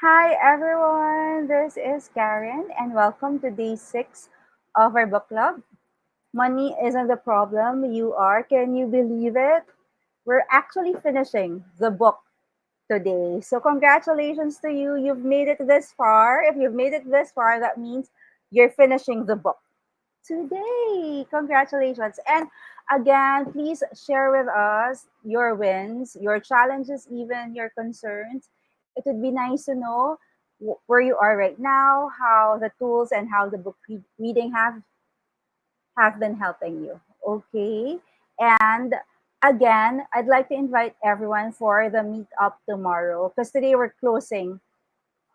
Hi everyone, this is Karen and welcome to day 6 of our book club. Money isn't the problem, you are. Can you believe it? We're actually finishing the book today. So, congratulations to you. You've made it this far. If you've made it this far, that means you're finishing the book today. Congratulations. And again, please share with us your wins, your challenges, even your concerns. It would be nice to know where you are right now, how the tools and how the book reading have been helping you. Okay. And again, I'd like to invite everyone for the meetup tomorrow because today we're closing,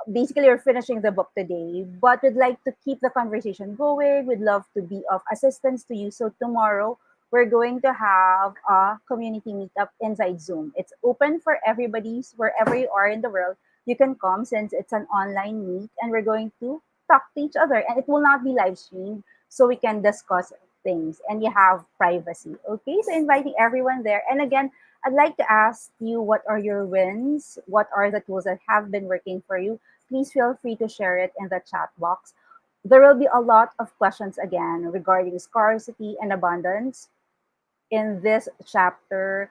basically we're finishing the book today, but we'd like to keep the conversation going. We'd love to be of assistance to you. So tomorrow we're going to have a community meetup inside Zoom. It's open for everybody, wherever you are in the world. You can come since it's an online meet, and we're going to talk to each other. And it will not be live streamed, so we can discuss things and you have privacy. Okay, so inviting everyone there. And again, I'd like to ask you, what are your wins? What are the tools that have been working for you? Please feel free to share it in the chat box. There will be a lot of questions again regarding scarcity and abundance in this chapter.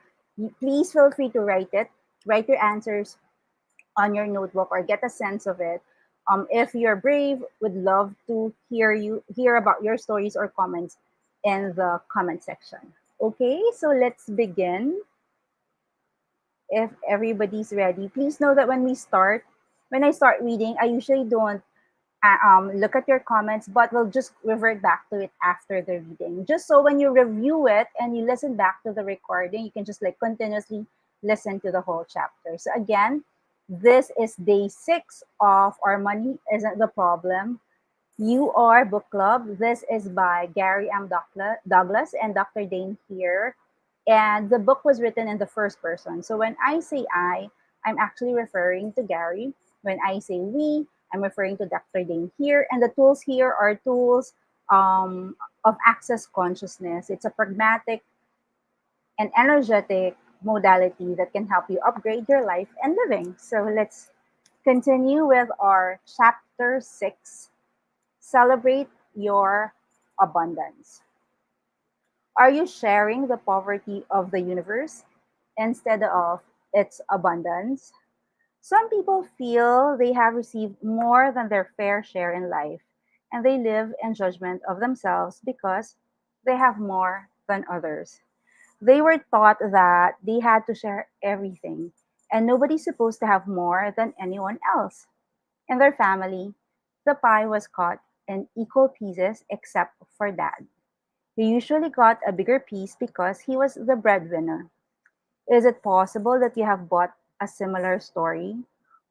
Please feel free to write it, write your answers on your notebook or get a sense of it. If you're brave, would love to hear about your stories or comments in the comment section. Okay, so let's begin. If everybody's ready, please know that when I start reading, I usually don't look at your comments, but we'll just revert back to it after the reading. Just so when you review it and you listen back to the recording, you can just like continuously listen to the whole chapter. So again, this is day 6 of Our Money Isn't the Problem. You Are Book Club. This is by Gary M. Douglas and Dr. Dain here. And the book was written in the first person. So when I say I'm actually referring to Gary. When I say we, I'm referring to Dr. Dain here. And the tools here are tools of access consciousness. It's a pragmatic and energetic modality that can help you upgrade your life and living. So let's continue with our chapter 6. Celebrate your abundance. Are you sharing the poverty of the universe instead of its abundance? Some people feel they have received more than their fair share in life, and they live in judgment of themselves because they have more than others. They were taught that they had to share everything, and nobody's supposed to have more than anyone else. In their family, the pie was cut in equal pieces except for Dad. He usually got a bigger piece because he was the breadwinner. Is it possible that you have bought a similar story?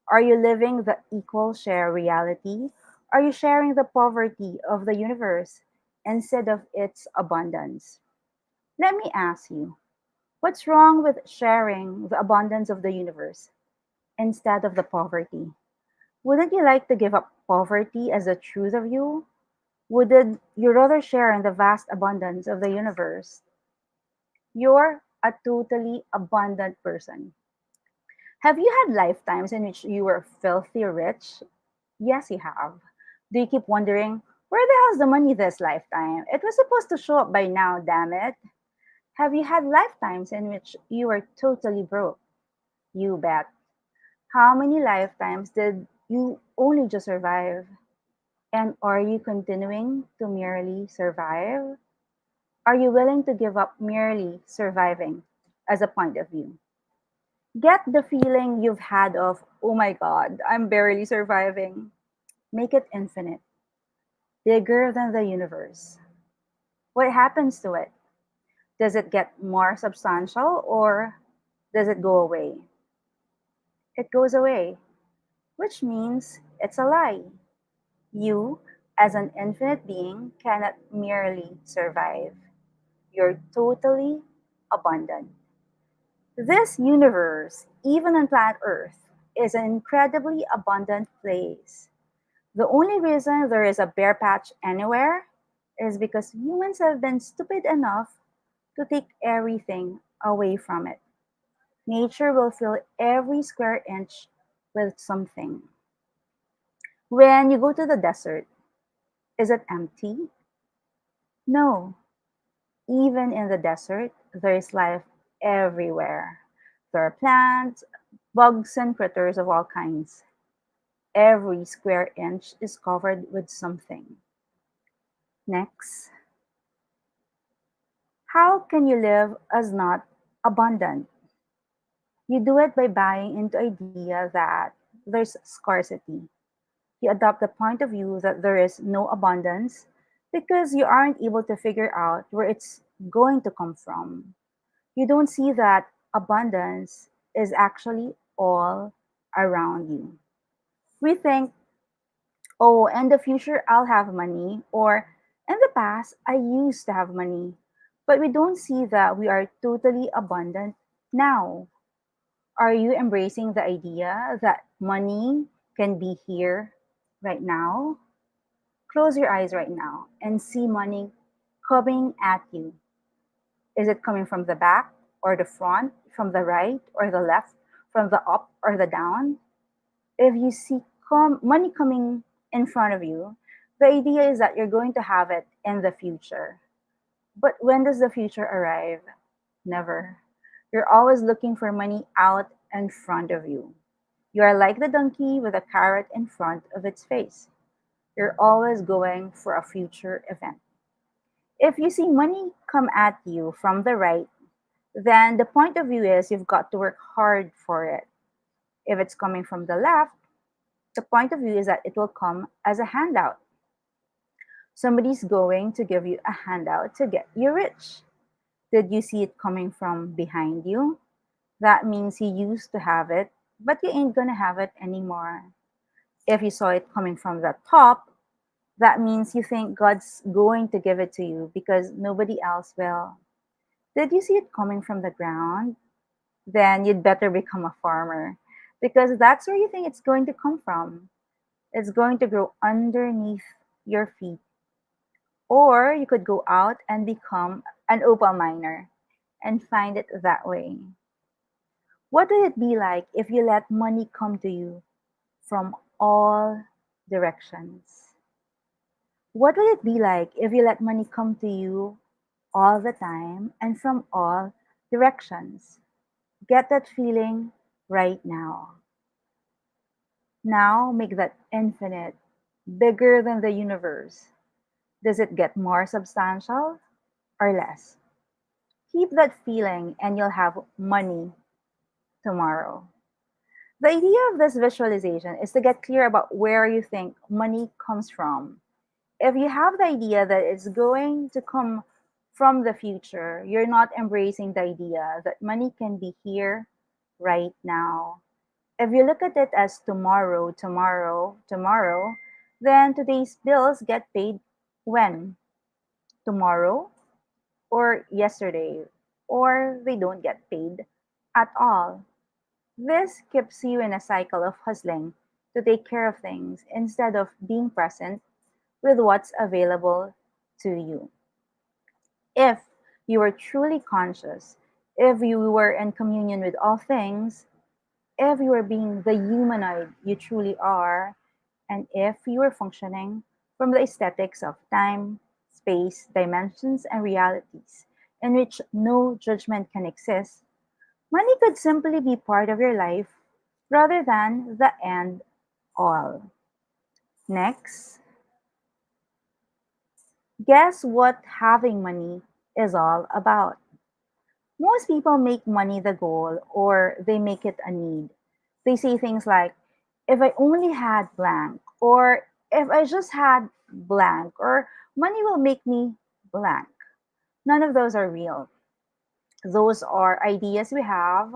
Are you living the equal share reality? Are you sharing the poverty of the universe instead of its abundance? Let me ask you, what's wrong with sharing the abundance of the universe instead of the poverty? Wouldn't you like to give up poverty as the truth of you? Wouldn't you rather share in the vast abundance of the universe? You're a totally abundant person. Have you had lifetimes in which you were filthy rich? Yes, you have. Do you keep wondering, where the hell's the money this lifetime? It was supposed to show up by now, damn it. Have you had lifetimes in which you were totally broke? You bet. How many lifetimes did you only just survive? And are you continuing to merely survive? Are you willing to give up merely surviving as a point of view? Get the feeling you've had of, oh my God, I'm barely surviving. Make it infinite, bigger than the universe. What happens to it? Does it get more substantial or does it go away? It goes away, which means it's a lie. You, as an infinite being, cannot merely survive. You're totally abundant. This universe, even on planet Earth, is an incredibly abundant place. The only reason there is a bare patch anywhere is because humans have been stupid enough to take everything away from it. Nature will fill every square inch with something. When you go to the desert, is it empty? No. Even in the desert, there is life everywhere. There are plants, bugs, and critters of all kinds. Every square inch is covered with something. Next, how can you live as not abundant? You do it by buying into idea that there's scarcity. You adopt the point of view that there is no abundance because you aren't able to figure out where it's going to come from. You don't see that abundance is actually all around you. We think, oh, in the future I'll have money, or in the past I used to have money. But we don't see that we are totally abundant now. Are you embracing the idea that money can be here right now? Close your eyes right now and see money coming at you. Is it coming from the back or the front, from the right or the left, from the up or the down? If you see money coming in front of you, the idea is that you're going to have it in the future. But when does the future arrive? Never. You're always looking for money out in front of you. You are like the donkey with a carrot in front of its face. You're always going for a future event. If you see money come at you from the right, then the point of view is you've got to work hard for it. If it's coming from the left, the point of view is that it will come as a handout. Somebody's going to give you a handout to get you rich. Did you see it coming from behind you? That means you used to have it, but you ain't gonna have it anymore. If you saw it coming from the top, that means you think God's going to give it to you because nobody else will. Did you see it coming from the ground? Then you'd better become a farmer because that's where you think it's going to come from. It's going to grow underneath your feet. Or you could go out and become an opal miner and find it that way. What would it be like if you let money come to you from all directions? What would it be like if you let money come to you all the time and from all directions? Get that feeling right now. Now make that infinite, bigger than the universe. Does it get more substantial or less? Keep that feeling and you'll have money tomorrow. The idea of this visualization is to get clear about where you think money comes from. If you have the idea that it's going to come from the future, you're not embracing the idea that money can be here right now. If you look at it as tomorrow, tomorrow, tomorrow, then today's bills get paid when? Tomorrow or yesterday, or they don't get paid at all. This keeps you in a cycle of hustling to take care of things instead of being present with what's available to you. If you were truly conscious, if you were in communion with all things, if you were being the humanoid you truly are, and if you were functioning from the aesthetics of time, space, dimensions, and realities in which no judgment can exist, money could simply be part of your life rather than the end all. Next, guess what having money is all about? Most people make money the goal or they make it a need. They say things like, if I only had blank, or if I just had blank, or money will make me blank. None of those are real. Those are ideas we have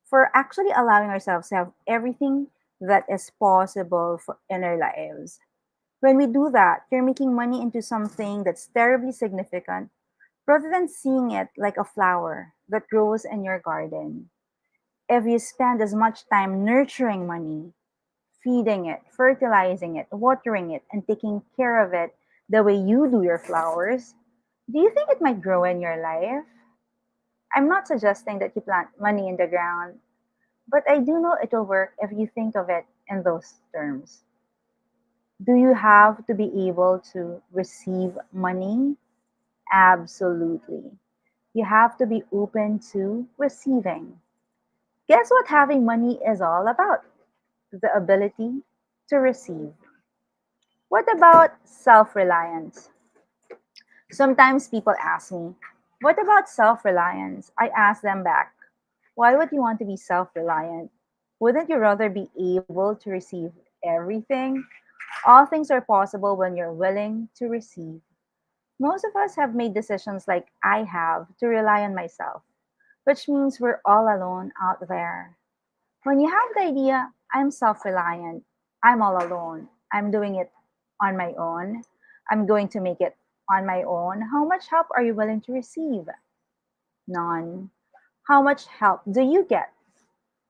for actually allowing ourselves to have everything that is possible in our lives. When we do that, you're making money into something that's terribly significant rather than seeing it like a flower that grows in your garden. If you spend as much time nurturing money, feeding it, fertilizing it, watering it, and taking care of it the way you do your flowers, do you think it might grow in your life? I'm not suggesting that you plant money in the ground, but I do know it will work if you think of it in those terms. Do you have to be able to receive money? Absolutely. You have to be open to receiving. Guess what having money is all about? The ability to receive. What about self reliance? Sometimes people ask me, what about self reliance? I ask them back, why would you want to be self reliant? Wouldn't you rather be able to receive everything? All things are possible when you're willing to receive. Most of us have made decisions like I have to rely on myself, which means we're all alone out there. When you have the idea, I'm self reliant, I'm all alone, I'm doing it on my own, I'm going to make it on my own, how much help are you willing to receive? None. How much help do you get?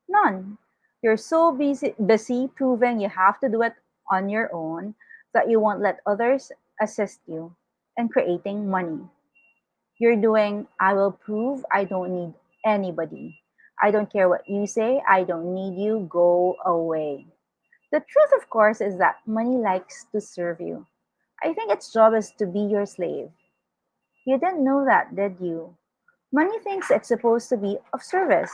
None. You're so busy proving you have to do it on your own that you won't let others assist you in creating money. You're doing, I will prove I don't need anybody. I don't care what you say. I don't need you. Go away. The truth, of course, is that money likes to serve you. I think its job is to be your slave. You didn't know that, did you? Money thinks it's supposed to be of service.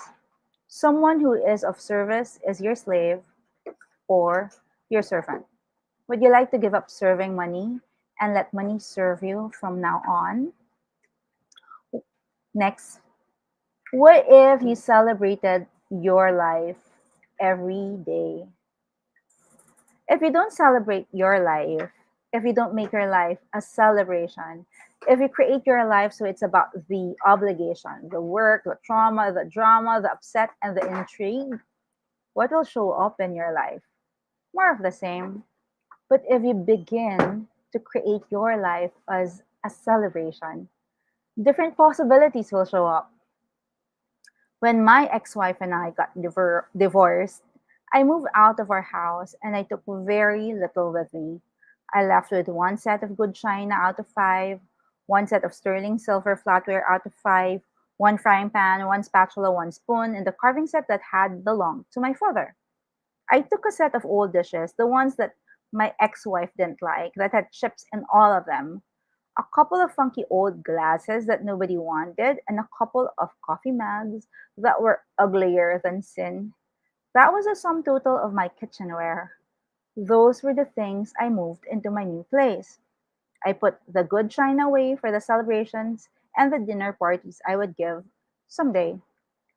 Someone who is of service is your slave or your servant. Would you like to give up serving money and let money serve you from now on? Next, what if you celebrated your life every day? If you don't celebrate your life, if you don't make your life a celebration, if you create your life so it's about the obligation, the work, the trauma, the drama, the upset, and the intrigue, what will show up in your life? More of the same. But if you begin to create your life as a celebration, different possibilities will show up. When my ex wife and I got divorced, I moved out of our house and I took very little with me. I left with one set of good china out of five, one set of sterling silver flatware out of five, one frying pan, one spatula, one spoon, and the carving set that had belonged to my father. I took a set of old dishes, the ones that my ex wife didn't like, that had chips in all of them, a couple of funky old glasses that nobody wanted, and a couple of coffee mugs that were uglier than sin. That was the sum total of my kitchenware. Those were the things I moved into my new place. I put the good china away for the celebrations and the dinner parties I would give someday.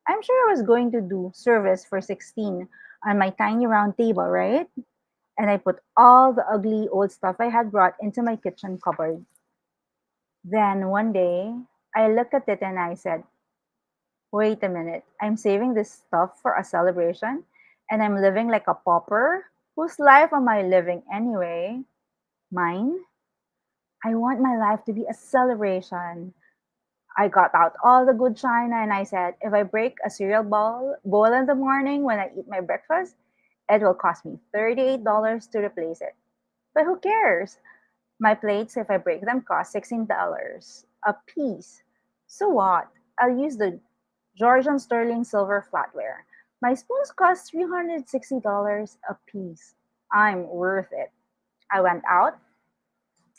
I'm sure I was going to do service for 16 on my tiny round table, right? And I put all the ugly old stuff I had brought into my kitchen cupboard. Then one day, I looked at it and I said, wait a minute, I'm saving this stuff for a celebration and I'm living like a pauper? Whose life am I living anyway? Mine? I want my life to be a celebration. I got out all the good china and I said, if I break a bowl in the morning when I eat my breakfast, it will cost me $38 to replace it. But who cares? My plates, if I break them, cost $16 a piece. So what? I'll use the Georgian sterling silver flatware. My spoons cost $360 a piece. I'm worth it. I went out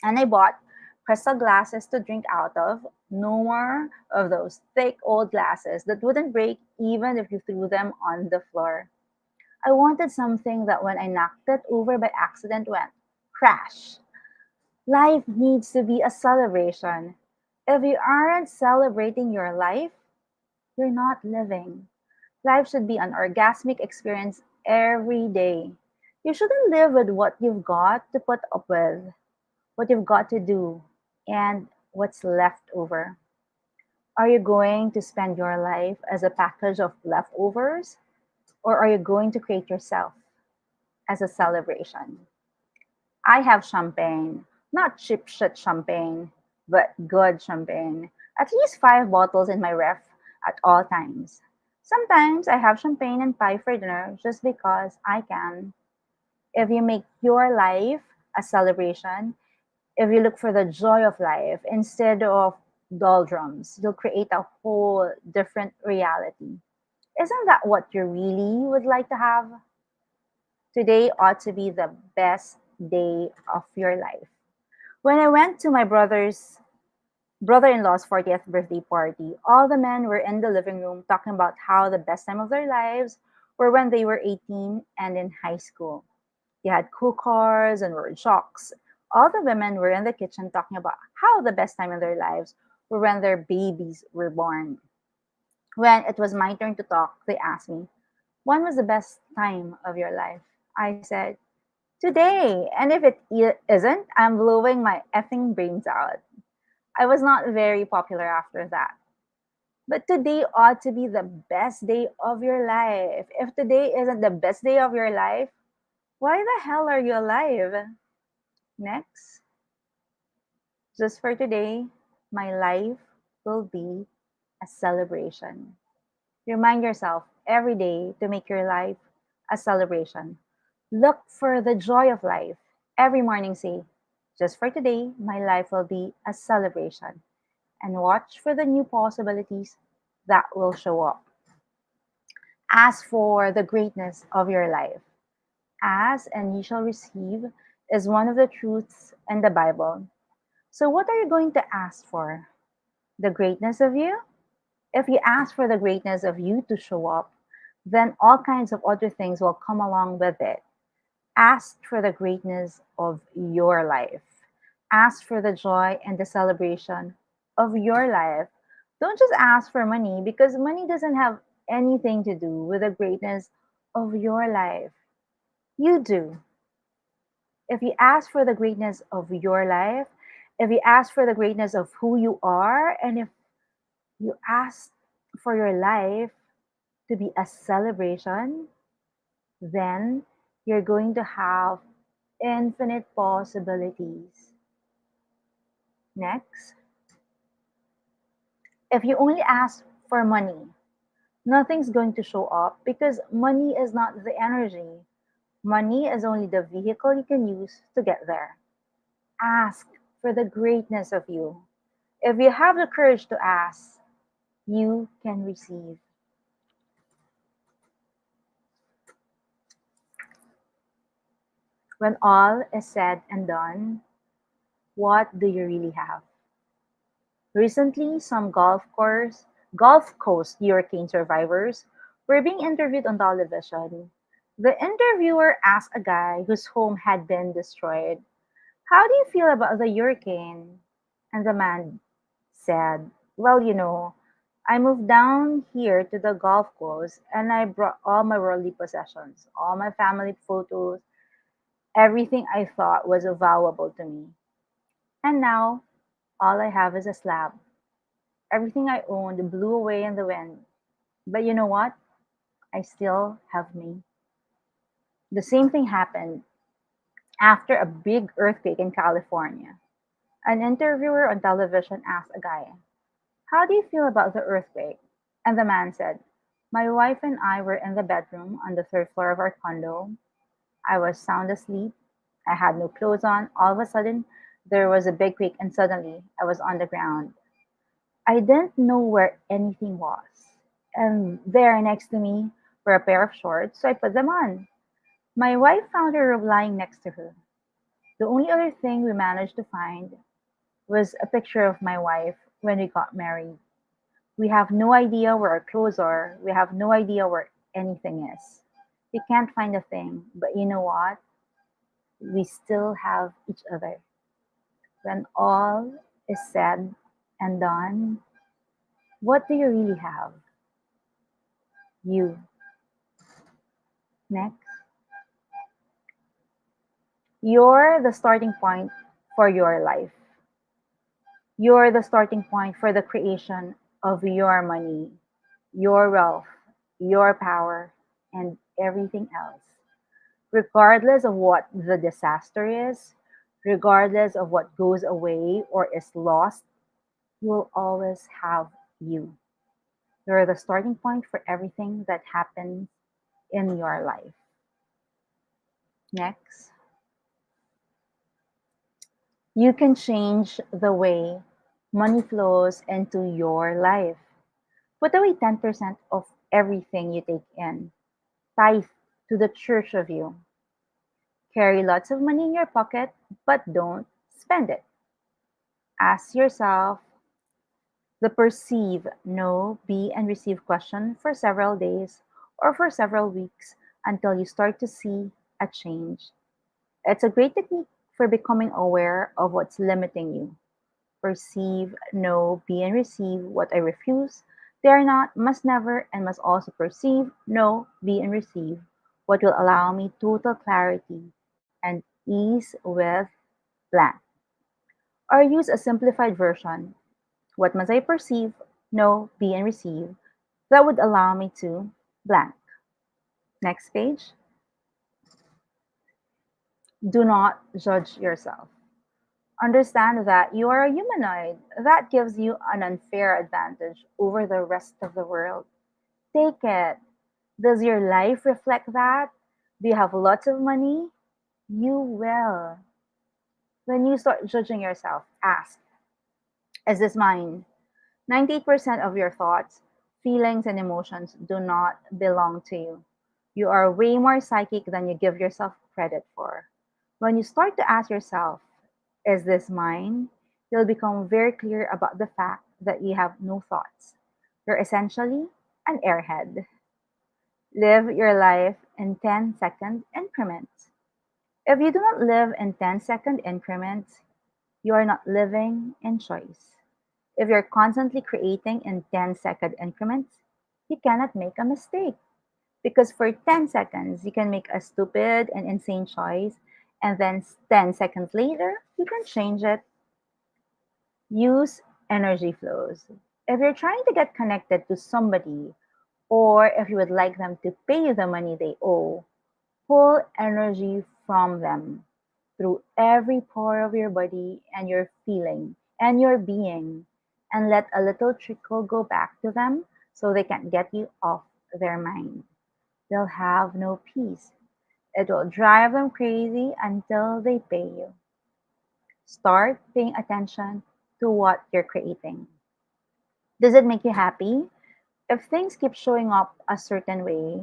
and I bought crystal glasses to drink out of. No more of those thick old glasses that wouldn't break even if you threw them on the floor. I wanted something that when I knocked it over by accident went crash. Life needs to be a celebration. If you aren't celebrating your life, you're not living. Life should be an orgasmic experience every day. You shouldn't live with what you've got to put up with, what you've got to do, and what's left over. Are you going to spend your life as a package of leftovers, or are you going to create yourself as a celebration? I have champagne, not cheap shit champagne, but good champagne. At least 5 bottles in my ref at all times. Sometimes I have champagne and pie for dinner just because I can. If you make your life a celebration, if you look for the joy of life instead of doldrums, you'll create a whole different reality. Isn't that what you really would like to have? Today ought to be the best day of your life. When I went to my brother-in-law's 40th birthday party, all the men were in the living room talking about how the best time of their lives were when they were 18 and in high school. They had cool cars and were jocks. All the women were in the kitchen talking about how the best time in their lives were when their babies were born. When it was my turn to talk, they asked me, when was the best time of your life? I said, today. And if it isn't, I'm blowing my effing brains out. I was not very popular after that. But today ought to be the best day of your life. If today isn't the best day of your life, why the hell are you alive? Next, just for today, my life will be a celebration. Remind yourself every day to make your life a celebration. Look for the joy of life. Every morning, say, just for today, my life will be a celebration. And watch for the new possibilities that will show up. Ask for the greatness of your life. Ask and you shall receive is one of the truths in the Bible. So, what are you going to ask for? The greatness of you? If you ask for the greatness of you to show up, then all kinds of other things will come along with it. Ask for the greatness of your life. Ask for the joy and the celebration of your life. Don't just ask for money because money doesn't have anything to do with the greatness of your life. You do. If you ask for the greatness of your life, if you ask for the greatness of who you are, and if you ask for your life to be a celebration, then you're going to have infinite possibilities. Next, if you only ask for money, nothing's going to show up because money is not the energy. Money is only the vehicle you can use to get there. Ask for the greatness of you. If you have the courage to ask, you can receive. When all is said and done, what do you really have? Recently, some Gulf Coast hurricane survivors were being interviewed on television. The interviewer asked a guy whose home had been destroyed, how do you feel about the hurricane? And the man said, well, I moved down here to the Gulf Coast and I brought all my worldly possessions, all my family photos, everything I thought was valuable to me. And now all I have is a slab. Everything I owned blew away in the wind. But you know what? I still have me. The same thing happened after a big earthquake in California. An interviewer on television asked a guy, how do you feel about the earthquake? And the man said, my wife and I were in the bedroom on the third floor of our condo. I was sound asleep. I had no clothes on. All of a sudden, there was a big quake, and suddenly I was on the ground. I didn't know where anything was. And there next to me were a pair of shorts, so I put them on. My wife found her robe lying next to her. The only other thing we managed to find was a picture of my wife when we got married. We have no idea where our clothes are. We have no idea where anything is. We can't find a thing, but you know what? We still have each other. When all is said and done, what do you really have? You. Next, you're the starting point for your life. You're the starting point for the creation of your money, your wealth, your power, and everything else. Regardless of what the disaster is, regardless of what goes away or is lost, you'll always have you. You're the starting point for everything that happens in your life. Next, you can change the way money flows into your life. Put away 10% of everything you take in. Tithe to the church of you. Carry lots of money in your pocket, but don't spend it. Ask yourself the perceive, know, be, and receive question for several days or for several weeks until you start to see a change. It's a great technique for becoming aware of what's limiting you. Perceive, know, be, and receive what I refuse. They are not, must never, and must also perceive, know, be, and receive what will allow me total clarity and ease with blank. Or use a simplified version. What must I perceive, know, be, and receive that would allow me to blank? Next page. Do not judge yourself. Understand that you are a humanoid. That gives you an unfair advantage over the rest of the world. Take it. Does your life reflect that? Do you have lots of money? You will. When you start judging yourself, ask, is this mine? 98% of your thoughts, feelings, and emotions do not belong to you. You are way more psychic than you give yourself credit for. When you start to ask yourself, is this mine? You'll become very clear about the fact that you have no thoughts. You're essentially an airhead. Live your life in 10-second increments. If you do not live in 10-second increments, you are not living in choice. If you're constantly creating in 10-second increments, you cannot make a mistake. Because for 10 seconds, you can make a stupid and insane choice, and then 10 seconds later, you can change it. Use energy flows. If you're trying to get connected to somebody, or if you would like them to pay you the money they owe, pull energy from them through every pore of your body and your feeling and your being, and let a little trickle go back to them so they can get you off their mind. They'll have no peace. It will drive them crazy until they pay you. Start paying attention to what you're creating. Does it make you happy? If things keep showing up a certain way,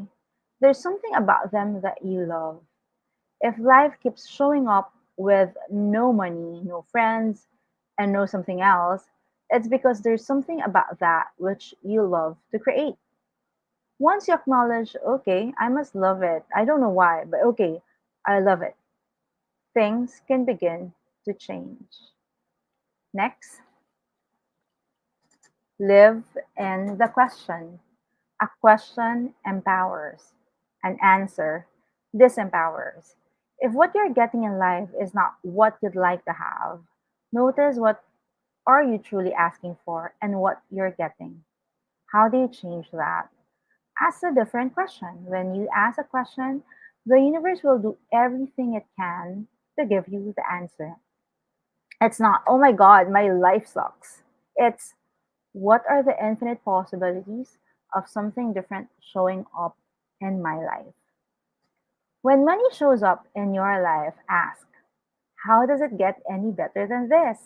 there's something about them that you love. If life keeps showing up with no money, no friends, and no something else, it's because there's something about that which you love to create. Once you acknowledge, okay, I must love it. I don't know why, but okay, I love it. Things can begin to change. Next, live in the question. A question empowers, an answer disempowers. If what you're getting in life is not what you'd like to have, notice what are you truly asking for and what you're getting. How do you change that? Ask a different question. When you ask a question, the universe will do everything it can to give you the answer. It's not, oh my God, my life sucks. It's, what are the infinite possibilities of something different showing up in my life? When money shows up in your life, ask, how does it get any better than this?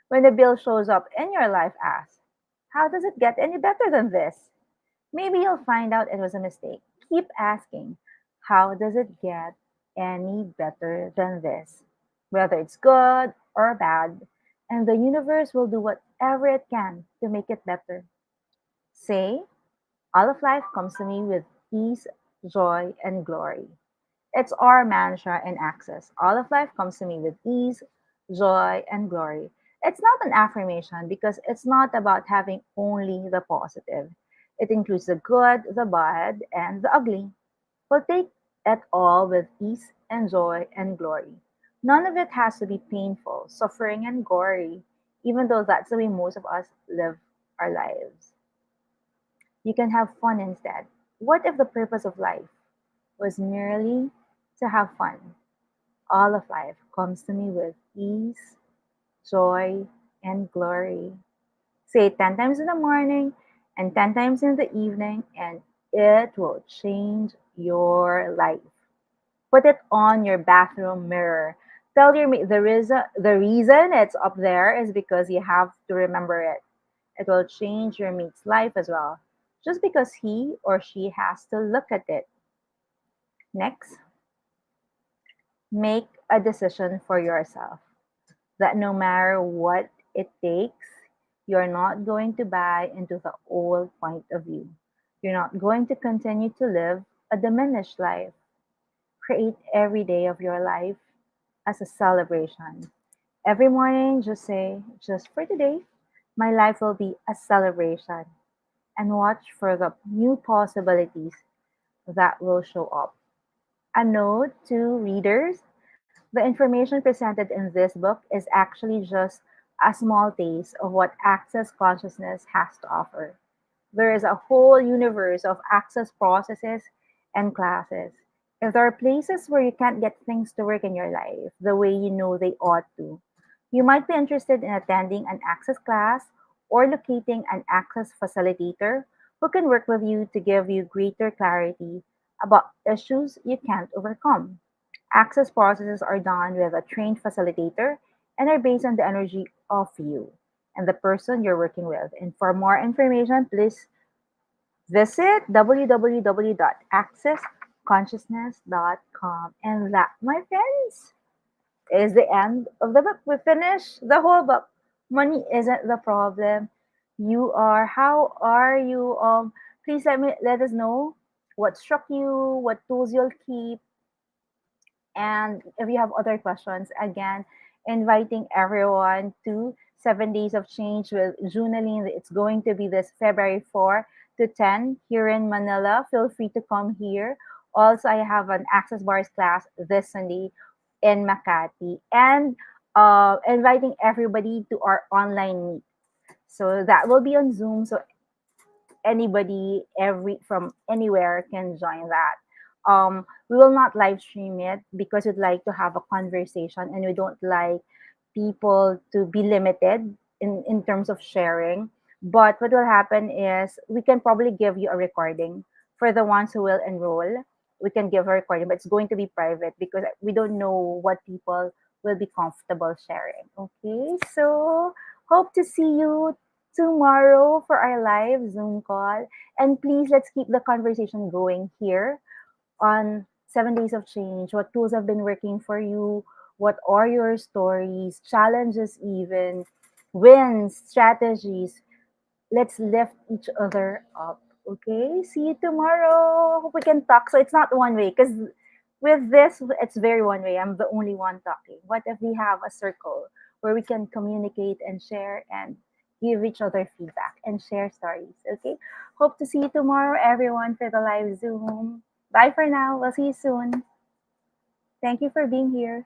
When the bill shows up in your life, ask, how does it get any better than this? Maybe you'll find out it was a mistake. Keep asking, how does it get any better than this? Whether it's good or bad, and the universe will do whatever it can to make it better. Say, all of life comes to me with ease, joy, and glory. It's our mantra in Access. All of life comes to me with ease, joy, and glory. It's not an affirmation because it's not about having only the positive. It includes the good, the bad, and the ugly. We'll take it all with ease and joy and glory. None of it has to be painful, suffering, and gory, even though that's the way most of us live our lives. You can have fun instead. What if the purpose of life was merely to have fun? All of life comes to me with ease, joy, and glory. Say it 10 times in the morning and 10 times in the evening, and it will change your life. Put it on your bathroom mirror. Tell your mate the reason it's up there is because you have to remember it. It will change your mate's life as well, just because he or she has to look at it. Next, Make a decision for yourself that no matter what it takes, you're not going to buy into the old point of view. You're not going to continue to live a diminished life. Create every day of your life as a celebration. Every morning, just say, just for today, my life will be a celebration, and watch for the new possibilities that will show up. A note to readers: the information presented in this book is actually just a small taste of what access consciousness has to offer. There is a whole universe of access processes and classes. If there are places where you can't get things to work in your life the way you know they ought to, you might be interested in attending an access class or locating an access facilitator who can work with you to give you greater clarity about issues you can't overcome. Access processes are done with a trained facilitator and are based on the energy of you and the person you're working with. And for more information, please visit www.accessconsciousness.com. And that, my friends, is the end of the book. We finished the whole book. Money isn't the problem. You are. How are you? Please let us know what struck you, what tools you'll keep, and if you have other questions, again, inviting everyone to 7 Days of Change with Junaline. It's going to be this February 4 to 10 here in Manila. Feel free to come here. Also, I have an Access Bars class this Sunday in Makati, and inviting everybody to our online meet. So that will be on Zoom. So anybody every from anywhere can join that. We will not live stream it because we'd like to have a conversation, and we don't like people to be limited in terms of sharing. But what will happen is we can probably give you a recording for the ones who will enroll. We can give a recording, but it's going to be private because we don't know what people will be comfortable sharing. Okay, so hope to see you tomorrow for our live Zoom call. And please, let's keep the conversation going here on 7 Days of Change. What tools have been working for you? What are your stories, challenges, even wins, strategies? Let's lift each other up. Okay, see you tomorrow. Hope we can talk. So it's not one way because with this, it's very one way. I'm the only one talking. What if we have a circle where we can communicate and share and give each other feedback and share stories? Okay, hope to see you tomorrow, everyone, for the live Zoom. Bye for now. We'll see you soon. Thank you for being here.